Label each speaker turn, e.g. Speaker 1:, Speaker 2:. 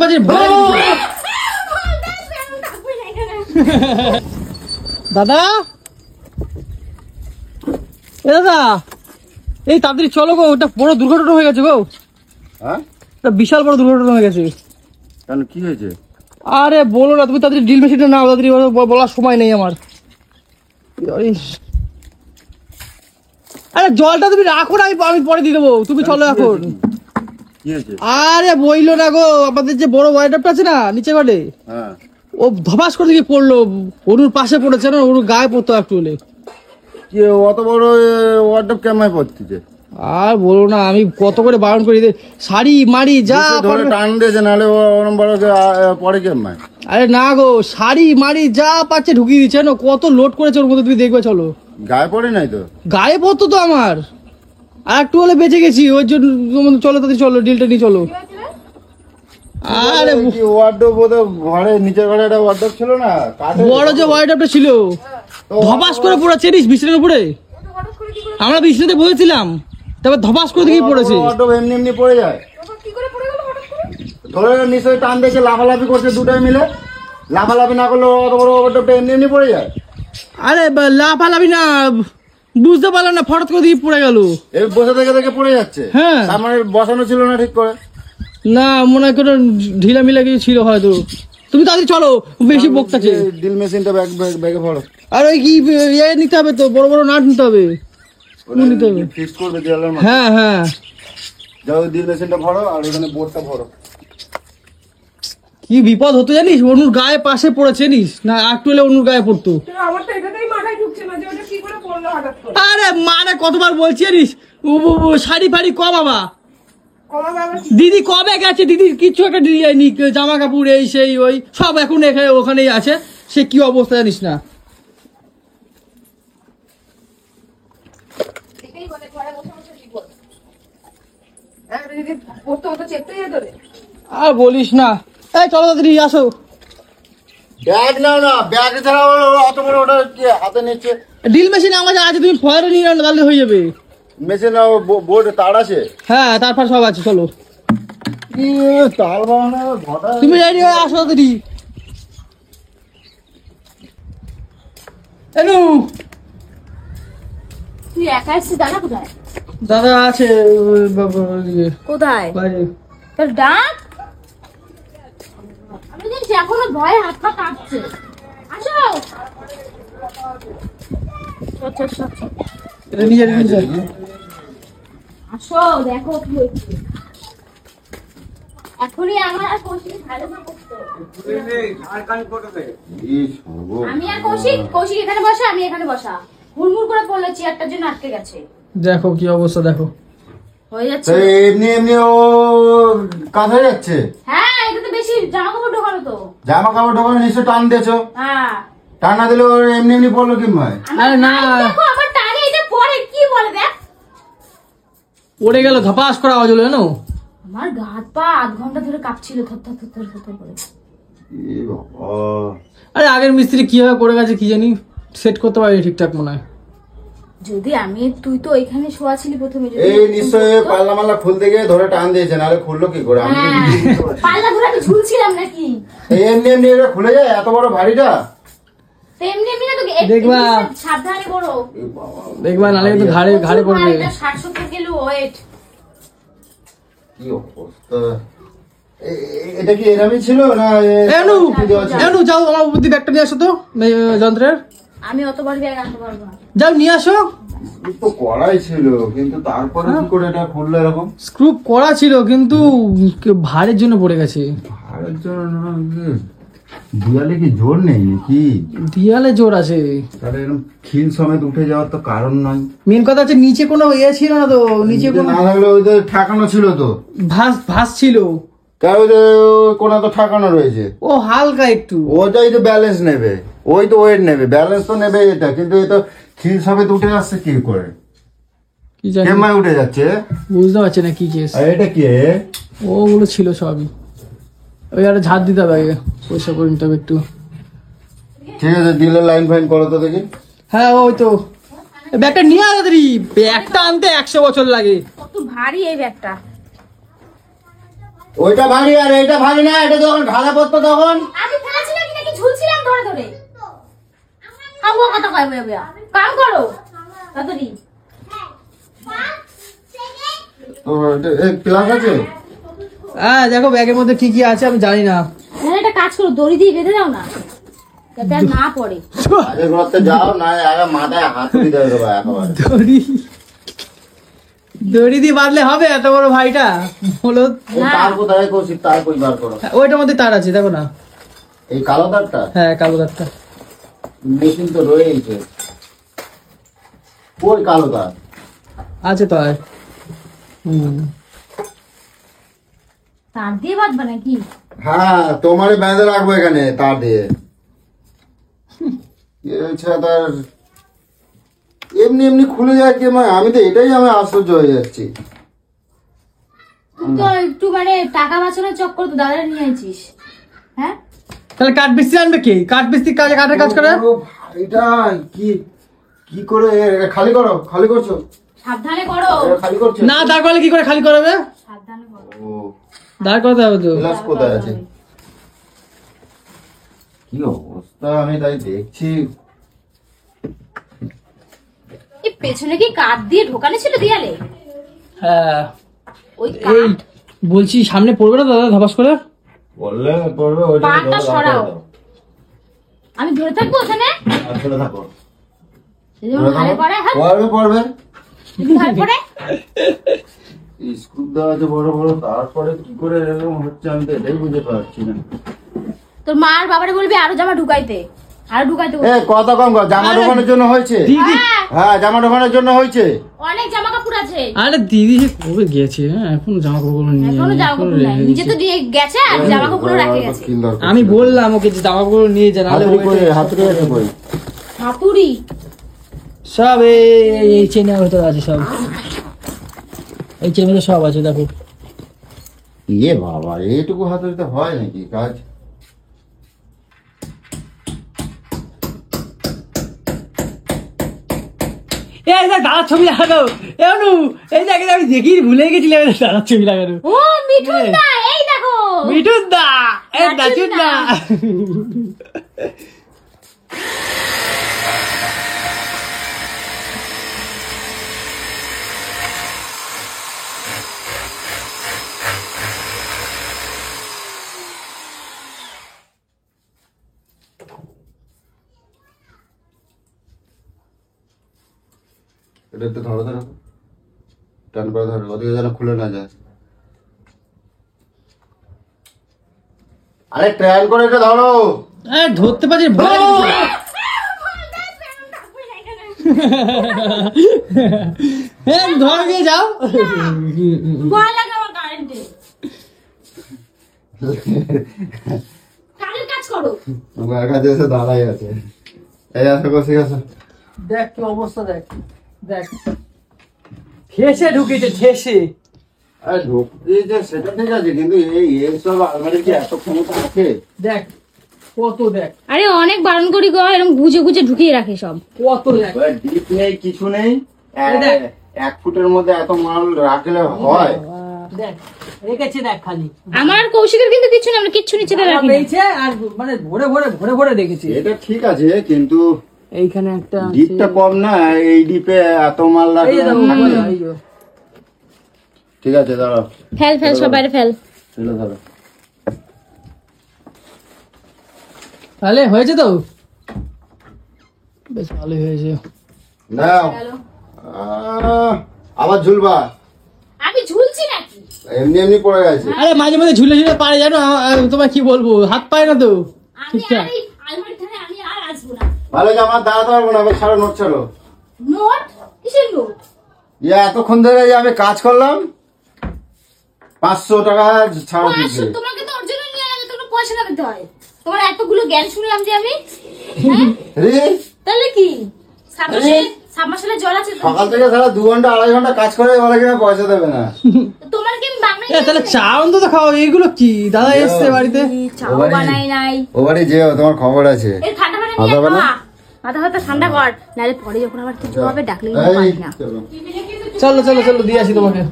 Speaker 1: বাজে দাদা দাদা এই তাড়াতাড়ি চলো গো, ওটা বড় দুর্ঘটনা হয়ে গেছে গো।
Speaker 2: হ্যাঁ
Speaker 1: বিশাল বড় দুর্ঘটনা হয়ে গেছে।
Speaker 2: কেন কি হয়েছে?
Speaker 1: আরে বলো না, তুমি তাড়াতাড়ি ড্রিল মেশিনটা নাও, তাড়াতাড়ি বলার সময় নেই আমার। আরে জলটা তুমি রাখো না, আমি পরে দিয়ে দেবো, তুমি চলো এখন। আরে বইলো না গো, আমাদের যে বড় ওয়াইডাপটা আছে না নিচে ঘরে, ও ধপাস করে দিকে পড়লো, ওর পাশে পড়েছে না, ওর গায়ে পড়তো একটু হলে।
Speaker 2: কি অত বড় ওয়ার্ডরোব কেমন পড়তেছে?
Speaker 1: আর বলো না, আমি কত করে বারণ করি, শাড়ি মারি যা
Speaker 2: ধরে টান দিয়েছে, নাহলে ওরম বড় পরে কেমন।
Speaker 1: আরে না গো, শাড়ি মারি যা পাচ্ছে ঢুকিয়ে দিচ্ছে না, কত লোড করেছে ওর মধ্যে, তুমি দেখবে চলো। গায়ে পড়ে নাই তো? গায়ে পড়তো তো আমার, আর একটু হলে বেঁচে গেছি, ওই জন্য চলো তাদের, চলো ডিলটা নিয়ে চলো। আরে
Speaker 2: ওয়ার্ডরোব ঘরে নিচের ঘরে একটা ওয়ার্ডরোব ছিল না,
Speaker 1: বড় যে ওয়ার্ডরোবটা ছিল, ধপাস করে পড়েছে বিছানার উপরে, আমরা বিছানাতে বসেছিলাম, তারপর ধপাস করে দিকে পড়েছে।
Speaker 2: ওয়ার্ডরোব এমনি এমনি পড়ে যায়, ধরে নিশ্চয়ই টান দেখে লাফালাফি করছে দুটাই মিলে, লাফালাফি না করলে অত বড় ওয়ার্ডরোবটা এমনি এমনি পড়ে যায়।
Speaker 1: আরে লাফালাফি না, বুঝতে পারলাম না, ফটাৎ করে দিয়ে পড়ে গেল।
Speaker 2: এই বসে থেকে দেখে পড়ে যাচ্ছে। হ্যাঁ, তার মানে বসানো ছিল না ঠিক করে।
Speaker 1: না মনে হয় কোনো ঢিলা মিলা কিছু ছিল হয়তো। তুমি তাড়াতাড়ি চলো, বেশি বকতাছে।
Speaker 2: ড্রিল মেশিনটা ব্যাগে ভরো।
Speaker 1: আর ওই কি ইয়ে নিতে হবে তো, বড় বড় নাট নিতে হবে, নিতে হবে।
Speaker 2: ফিক্স করবে দেওয়ালের মধ্যে।
Speaker 1: হ্যাঁ হ্যাঁ,
Speaker 2: যাও ড্রিল মেশিনটা ভরো আর ওখানে বোর্ডটা ভরো।
Speaker 1: কি বিপদ হতো জানিস, অনুর গায়ে পাশে পড়েছে জানিস না, একটু হলে অনুর গায়ে পড়তো। আরে মানে কতবার বলছি জানিস, শাড়ি ফাড়ি কম বাবা, দিদি কবে গেছে, দিদির কিছু একটা দিয়ে যায়নি, জামা কাপড় এই সেই ওই সব এখন এখানে ওখানেই আছে, সে কি অবস্থা জানিস না। আর বলিস না, এই চলো তাড়াতাড়ি আসো।
Speaker 2: ব্যাগ নাও না, ব্যাগ ছাড়া অত বড় ওটা কি হাতে নিচ্ছে।
Speaker 1: ড্রিল মেশিন আমার আছে, তুমি ফয়ারে নিয়ে নাও, তাহলে হয়ে যাবে।
Speaker 2: মেশিন বোর্ড তার আছে?
Speaker 1: হ্যাঁ তারপর সব আছে, চলো।
Speaker 2: তার বানা
Speaker 1: তুমি রেডি হয়ে আসো তাড়াতাড়ি। এনু
Speaker 3: তুই একা এসেছিস, দাদা কোথায়?
Speaker 1: দাদা আছে
Speaker 3: কোথায়? তোর ডাক আমি দেখছি এখনো ভয়ে হাত পা কাঁপছে। আসো আসো, দেখো কি হচ্ছে। এখনই আমার আর কৌশিক ভালো না করতো, আমি আর কৌশিক এখানে বসা, আমি এখানে বসা, হুড়মুড় করে পড়লো, চেয়ারটার জন্য আটকে গেছে।
Speaker 1: দেখো কি অবস্থা, দেখো
Speaker 3: হয়ে যাচ্ছে
Speaker 2: এমনি এমনি ও কাজ হয়ে যাচ্ছে।
Speaker 3: হ্যাঁ, এটা তো বেশি জামা কাপড় ঢোকানো, তো জামা
Speaker 2: কাপড় ঢোকানো নিশ্চয় টান দিয়েছো।
Speaker 3: হ্যাঁ,
Speaker 2: টান না দিলে ওর এমনি এমনি পড়লো কি ভাই?
Speaker 1: আরে না,
Speaker 3: দেখো আমার টানে এটা পরে কি বলে, দেখ
Speaker 1: পড়ে গেল, ধপাস করা আওয়াজ হলো জানো।
Speaker 3: আমার হাত পা আধ ঘন্টা ধরে কাঁপছিল, থরথর থরথর থরথর করে।
Speaker 1: আরে আগের মিস্ত্রি কিভাবে পড়ে গেছে কি জানি, সেট করতে পারি ঠিকঠাক মনে হয়।
Speaker 3: যদি তুই তো ওইখানে শোয়া ছিলি প্রথমে,
Speaker 2: এই নিশ্চয় পাল্লা মাল্লা খুলতে গিয়ে ধরে টান দিয়েছে, নাহলে খুললো কি করে? আমি
Speaker 3: পাল্লা ধরে আমি ঝুলছিলাম নাকি?
Speaker 2: এমনি এমনি এটা খুলে যায় এত বড় ভারীটা?
Speaker 3: এমনি এমনি না, তো
Speaker 1: দেখবা
Speaker 3: সাবধানে করো,
Speaker 1: দেখবা নালে কিন্তু ঘাড়ে পড়বে।
Speaker 3: 60-70 কিলো ওয়েট।
Speaker 2: কি অবস্থা, এটা কি এরকমই ছিল না?
Speaker 1: এনু যাও, আমার বুদ্ধি ব্যাগটা নিয়ে আসো তো, যন্ত্রের।
Speaker 3: আমি অতবার ব্যাগ আনতে পারবো না,
Speaker 1: যাও নিয়ে আসো।
Speaker 2: তো করাই ছিল, কিন্তু তারপরে কি করে এটা খুললো এরকম?
Speaker 1: স্ক্রু করা ছিল কিন্তু ভারের জন্য পড়ে গেছে।
Speaker 2: ভারের জন্য দিয়ালে কি জোর নেই নাকি?
Speaker 1: দিয়ালে জোর আছে,
Speaker 2: তাহলে এরকম খিল সমেত উঠে যাওয়ার তো কারণ নাই।
Speaker 1: মেন কথা হচ্ছে নিচে কোনো ইয়ে ছিল না তো, নিচে কোনো
Speaker 2: না থাকলে ওইদের ঠাকানো ছিল তো,
Speaker 1: ভাস ছিল,
Speaker 2: কারণ কোনা তো ঠাকানো রয়েছে।
Speaker 1: ও হালকা একটু,
Speaker 2: ওটাই তো ব্যালেন্স নেবে, ওই তো ওয়েট নেবে, ব্যালেন্স তো নেবে এটা, কিন্তু এটা খিল সমেত উঠে আসছে কি করে,
Speaker 1: কি জানি
Speaker 2: কেমন উঠে যাচ্ছে
Speaker 1: বুঝতে পারছি না কি কেস।
Speaker 2: এটা কি
Speaker 1: ওগুলো ছিল সবই, ওই আর ঝাড় দিতে হবে, আগে পয়সা করে নিতে হবে একটু।
Speaker 2: ঠিক আছে, ডিলের লাইন ফাইন করো তো দেখি।
Speaker 1: হ্যাঁ ওই তো, ব্যাগটা নিয়ে আয় তাড়াতাড়ি, ব্যাগটা আনতে 100 বছর লাগে,
Speaker 3: কত ভারী এই ব্যাগটা।
Speaker 2: ওইটা ভারী আর এইটা ভারী না, এটা যখন ঘাড়ে পড়তো তখন।
Speaker 3: আমি ফেলেছিলাম নাকি ঝুলছিলাম ধরে ধরে। খাবো কথা কয় বইয়া কাম করো তাড়াতাড়ি।
Speaker 2: তো ক্লাস আছে?
Speaker 1: হ্যাঁ দেখো ব্যাগের মধ্যে কি কি আছে আমি জানি না।
Speaker 3: তাহলে একটা কাজ করো, দড়ি দিয়ে বেঁধে দাও না, যাতে আর না পড়ে।
Speaker 2: আগে ঘরতে যাও না, আগে মাথায় হাতুড়ি দিয়ে দেবো একেবারে।
Speaker 1: দড়ি দড়ি দিয়ে বাঁধলে হবে? এত বড় ভাইটা হলো।
Speaker 2: এই তার কোথায় কৌশিক, তার কই বার করো।
Speaker 1: ওইটার মধ্যে তার আছে দেখো না।
Speaker 2: এই কালো তারটা?
Speaker 1: হ্যাঁ কালো তারটা
Speaker 2: মেশিন তো রয়েছে। ওই কালো তার
Speaker 1: আছে তো। আর
Speaker 3: তার দিয়ে বাঁধবা নাকি?
Speaker 2: হ্যাঁ, তোমারই বেঁধে রাখবো এখানে তার দিয়ে। তার এমনি এমনি খুলে যায় কি? আমি তো এটাই আমি আশ্চর্য হয়ে যাচ্ছি।
Speaker 3: তুই তো একটু মানে টাকা বাঁচানোর চক্কর তো দাদা নিয়ে আইছিস। হ্যাঁ
Speaker 1: তাহলে কাঠ মিস্ত্রি আনবে কি? কাঠ মিস্ত্রি কাজে কাঠের কাজ করে।
Speaker 2: এটা কি কি করে খালি করো? খালি করছো?
Speaker 3: সাবধানে করো।
Speaker 2: খালি করছো
Speaker 1: না দাঁড় করলে কি করে খালি করাবে?
Speaker 3: সাবধানে করো।
Speaker 2: ও,
Speaker 1: দাঁড় করতে হবে তো।
Speaker 2: গ্লাস কোথায় আছে? কি অবস্থা আমি তাই দেখছি।
Speaker 3: এই পেছনে কি কাঠ দিয়ে ঢোকানো ছিল দেয়ালে?
Speaker 1: হ্যাঁ
Speaker 3: ওই
Speaker 1: এই
Speaker 3: কাঠ
Speaker 1: বলছি সামনে পড়বে না দাদা ধাপাস করে?
Speaker 2: বললে পড়বে ওইটা।
Speaker 3: পাটা সরাও। আমি ধরে থাকবো ওখানে?
Speaker 2: আসলে থাকো।
Speaker 3: যদি আমার ঘাড়ে পড়ে, হ্যাঁ
Speaker 2: পড়বে পড়বে।
Speaker 3: যদি ঘাড়ে পড়ে
Speaker 2: স্কুল দেওয়া আছে বড় বড়, তারপরে কি করে এরকম হচ্ছে আমি তো এটাই বুঝতে পারছি না।
Speaker 3: তোর মা আর বাবারে বলবি আরো জামা ঢুকাইতে, আরো ঢুকাইতে
Speaker 2: এ কত কম কর, জামা ঢোকানোর জন্য হয়েছে।
Speaker 3: হ্যাঁ,
Speaker 2: হ্যাঁ, জামা ঢোকানোর জন্য হয়েছে।
Speaker 3: অনেক জামা কাপড় আছে।
Speaker 1: আরে দিদি যে কবে গিয়েছে, হ্যাঁ এখন জামা কাপড় নিয়ে
Speaker 3: এখনো জামা কাপড় নাই, নিজে তো দিয়ে গেছে আর জামা কাপড় রাখে গেছে।
Speaker 1: আমি বললাম ওকে যে জামা কাপড় নিয়ে যা, নাহলে
Speaker 2: হাতুড়ি আছে কই?
Speaker 3: হাতুড়ি
Speaker 1: সব এই চেনের ভিতরে আছে সব। এই চেনের মধ্যে সব আছে দেখো।
Speaker 2: ইয়ে বাবা, এইটুকু হাতুড়িতে হয় নাকি কাজ?
Speaker 1: এই দেখ দাদার ছবি লাগানো। এমনু এই দেখ, আমি দেখি ভুলে গেছিলাম দাদার ছবি লাগানো।
Speaker 3: ও মিঠুন দা, এই দেখো
Speaker 1: মিঠুন দা, এই নাচুন দা।
Speaker 2: এটা একটু ধরো ধরো, টান করে ধরো, ওদিকে যেন খুলে না যায়। আরে ট্রান করে এটা ধরো।
Speaker 1: ধরতে পারছি ভয় ধর গিয়ে যাও।
Speaker 3: ভয় লাগে আমার কারেন্টে। কারেন্ট কাজ করো।
Speaker 2: আমার কাছে এসে দাঁড়াই আছে। এই আসো কৌশিক, আসো।
Speaker 1: দেখ কি অবস্থা, দেখ দেখ ঠেসে ঢুকেছে ঠেসে।
Speaker 2: আরে ঢুকতে সেটা ঠিক আছে, কিন্তু এইসব আলমারি কি এত ক্ষমতা আছে?
Speaker 1: দেখ কত, দেখ
Speaker 3: আরে অনেক বারণ করি গো, এরকম গুজে গুজে ঢুকিয়ে রাখে সব।
Speaker 1: কত, দেখ
Speaker 2: ডিপ নেই, কিছু নেই।
Speaker 1: এই দেখ।
Speaker 2: 1 ফুটের মধ্যে এত মাল রাখলে হয়?
Speaker 1: দেখ রেখেছে, দেখ খালি
Speaker 3: আমার আর কৌশিকের কিন্তু কিছু না, আমরা কিচ্ছু নিচে রাখি না।
Speaker 1: পেয়েছে আর মানে ভরে ভরে ভরে ভরে রেখেছে।
Speaker 2: এটা ঠিক আছে, কিন্তু
Speaker 1: এইখানে একটা
Speaker 2: ডিপটা কম না, এই ডিপে এত মাল
Speaker 1: এই
Speaker 2: রাখলে
Speaker 1: যে দেখো, এই যে।
Speaker 2: ঠিক আছে, দাঁড়াও।
Speaker 3: ফেল ফেল সব বাইরে ফেল।
Speaker 2: চলো ধরো।
Speaker 1: তাহলে হয়েছে তো, বেশ ভালোই হয়েছে।
Speaker 2: নাও। আবার ঝুলবা?
Speaker 3: আমি ঝুলছি নাকি?
Speaker 2: এমনি এমনি পড়ে গেছে।
Speaker 1: আরে মাঝে মাঝে ঝুলে ঝুলে পারে, জানো তোমার কি বলবো, হাত পায় না তো
Speaker 3: আমি
Speaker 1: ঠিকঠাক।
Speaker 3: আর এই আলমারি থেকে আমি আর আসবো না।
Speaker 2: ভালো যে আমার দাঁড়াতে পারবো না, আবার ছাড়ো, নোট ছাড়ো।
Speaker 3: নোট? কিসের নোট?
Speaker 2: এতক্ষণ ধরে যে আমি কাজ করলাম, 500 টাকা ছাড়ো দিচ্ছি।
Speaker 3: তোমাকে তো ওর জন্য নিয়ে গেলে তোমাকে পয়সা দিতে হয়। তোমার এতগুলো জ্ঞান শুনলাম যে আমি, হ্যাঁ? তাহলে কি সাবমার্শালে জল আছে তো?
Speaker 2: সকাল থেকে সারা 2 ঘন্টা 2.5 ঘন্টা কাজ করে বলে কিনা পয়সা দেবে না।
Speaker 3: তোমার কি আমি বাংলায়
Speaker 1: তাহলে চা অন্তত খাও। এইগুলো কি দাদা এসছে বাড়িতে,
Speaker 3: চাও বানাই নাই।
Speaker 2: ও বাড়ি যেও, তোমার খবর আছে।
Speaker 3: এই ঠান্ডা পানি
Speaker 2: মাথা
Speaker 3: নিয়ে
Speaker 2: বানা?
Speaker 3: খা। মাথা হাতে ঠান্ডা কর, নাহলে পরে যখন আবার কিছু হবে ডাকলে
Speaker 2: এই,
Speaker 3: পারি না।
Speaker 2: চলো।
Speaker 1: চলো চলো চলো দিয়ে আসি তোমাকে।